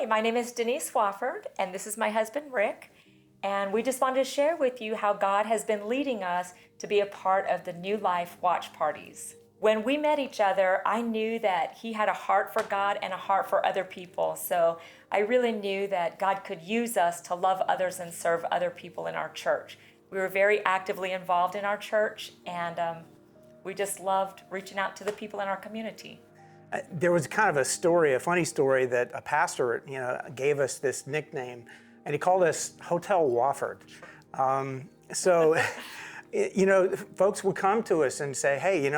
Hi, my name is Denise Swafford, and this is my husband, Rick. And we just wanted to share with you how God has been leading us to be a part of the New Life watch parties. When we met each other, I knew that he had a heart for God and a heart for other people. So I really knew that God could use us to love others and serve other people in our church. We were very actively involved in our church, and we just loved reaching out to the people in our community. There was kind of a funny story that a pastor, gave us this nickname, and he called us Hotel Wofford. Folks would come to us and say, hey,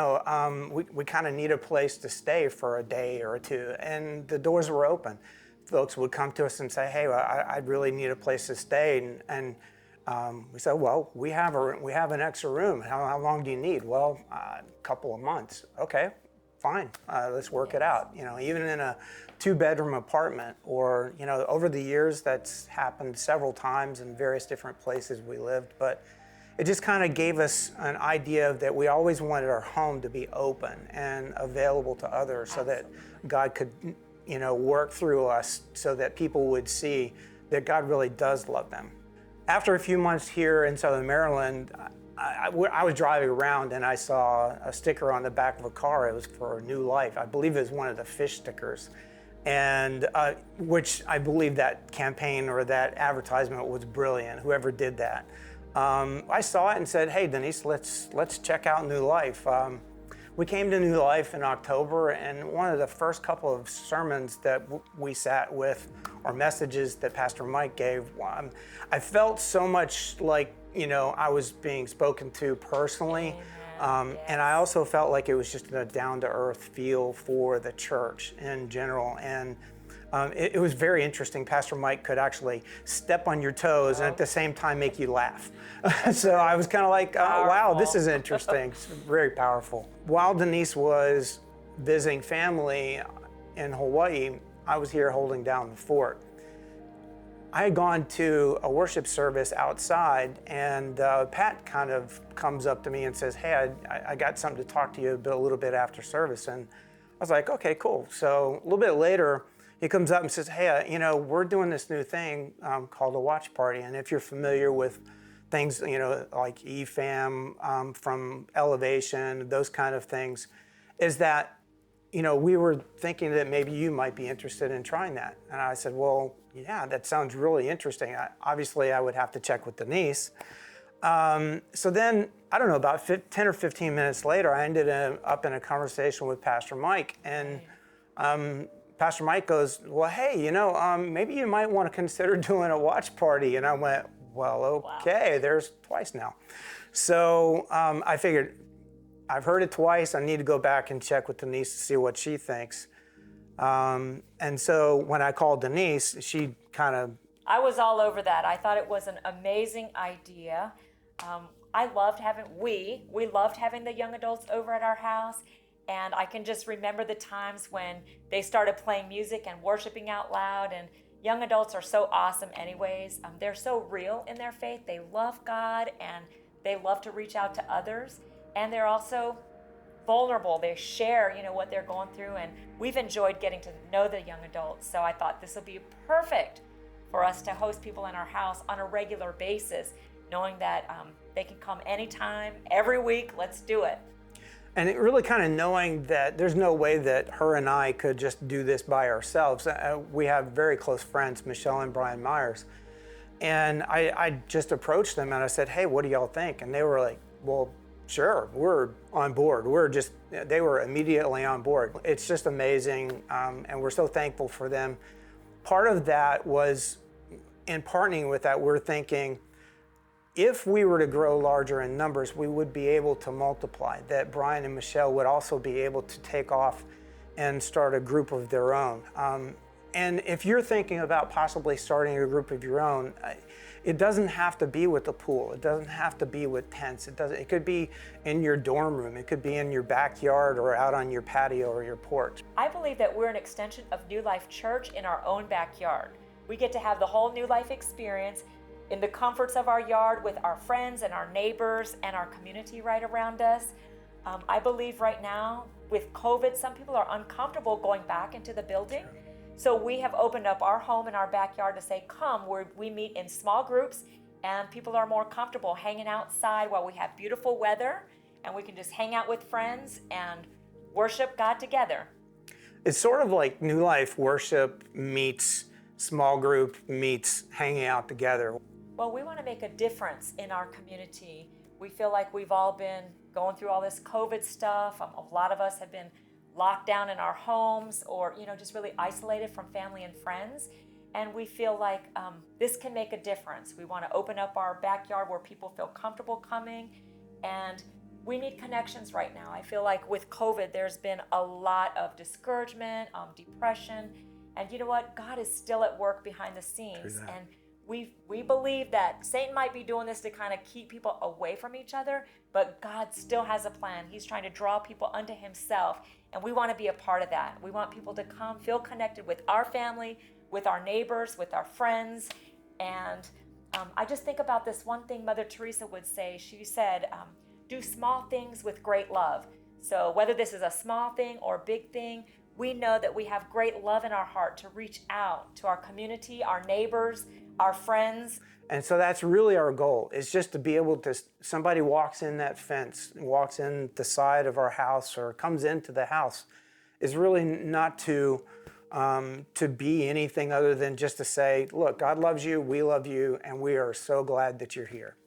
we kind of need a place to stay for a day or two, and the doors were open. Folks would come to us and say, hey, well, I really need a place to stay, and we said, well, we have an extra room. How long do you need? Well, a couple of months. Okay. Fine, let's work it out. Even in a 2-bedroom apartment, or over the years, that's happened several times in various different places we lived. But it just kind of gave us an idea that we always wanted our home to be open and available to others, so that God could, work through us, so that people would see that God really does love them. After a few months here in Southern Maryland, I was driving around and I saw a sticker on the back of a car. It was for New Life. I believe it was one of the fish stickers, and which I believe that campaign or that advertisement was brilliant, whoever did that. I saw it and said, hey, Denise, let's check out New Life. We came to New Life in October, and one of the first couple of sermons that we sat with, or messages that Pastor Mike gave, I felt so much like I was being spoken to personally. Yes. And I also felt like it was just a down-to-earth feel for the church in general. And it was very interesting. Pastor Mike could actually step on your toes and at the same time make you laugh. So I was kind of like, oh, wow, this is interesting. It's very powerful. While Denise was visiting family in Hawaii, I was here holding down the fort. I had gone to a worship service outside, and Pat kind of comes up to me and says, hey, I got something to talk to you a little bit after service. And I was like, okay, cool. So a little bit later, he comes up and says, hey, we're doing this new thing called a watch party. And if you're familiar with things, like EFAM from Elevation, those kind of things, is that, we were thinking that maybe you might be interested in trying that. And I said, well, yeah, that sounds really interesting. Obviously, I would have to check with Denise. So then, I don't know, about 10 or 15 minutes later, I ended up in a conversation with Pastor Mike. And Pastor Mike goes, well, hey, maybe you might want to consider doing a watch party. And I went, well, okay, wow. There's twice now. So I figured, I've heard it twice. I need to go back and check with Denise to see what she thinks. And so when I called Denise, she kind of... I was all over that. I thought it was an amazing idea. We loved having the young adults over at our house. And I can just remember the times when they started playing music and worshiping out loud. And young adults are so awesome anyways. They're so real in their faith. They love God and they love to reach out to others. And they're also vulnerable. They share, what they're going through. And we've enjoyed getting to know the young adults. So I thought this will be perfect for us to host people in our house on a regular basis, knowing that they can come anytime, every week. Let's do it. And it really kind of knowing that there's no way that her and I could just do this by ourselves. We have very close friends, Michelle and Brian Myers. And I just approached them and I said, hey, what do y'all think? And they were like, well, sure, we're on board. They were immediately on board. It's just amazing, and we're so thankful for them. Part of that was, in partnering with that, we're thinking, if we were to grow larger in numbers, we would be able to multiply, that Brian and Michelle would also be able to take off and start a group of their own. And if you're thinking about possibly starting a group of your own, it doesn't have to be with the pool. It doesn't have to be with tents. It could be in your dorm room. It could be in your backyard or out on your patio or your porch. I believe that we're an extension of New Life Church in our own backyard. We get to have the whole New Life experience in the comforts of our yard with our friends and our neighbors and our community right around us. I believe right now with COVID, some people are uncomfortable going back into the building. So we have opened up our home and our backyard to say, come, where we meet in small groups and people are more comfortable hanging outside while we have beautiful weather and we can just hang out with friends and worship God together. It's sort of like New Life worship meets small group meets hanging out together. Well, we want to make a difference in our community. We feel like we've all been going through all this COVID stuff. A lot of us have been locked down in our homes or, just really isolated from family and friends. And we feel like this can make a difference. We want to open up our backyard where people feel comfortable coming. And we need connections right now. I feel like with COVID, there's been a lot of discouragement, depression. And you know what? God is still at work behind the scenes. And we believe that Satan might be doing this to kind of keep people away from each other, but God still has a plan. He's trying to draw people unto himself, and we want to be a part of that. We want people to come, feel connected with our family, with our neighbors, with our friends. And I just think about this one thing Mother Teresa would say. She said, do small things with great love. So whether this is a small thing or a big thing, we know that we have great love in our heart to reach out to our community, our neighbors, our friends. And so that's really our goal, is just to be able to, somebody walks in that fence, walks in the side of our house or comes into the house, is really not to be anything other than just to say, look, God loves you, we love you, and we are so glad that you're here.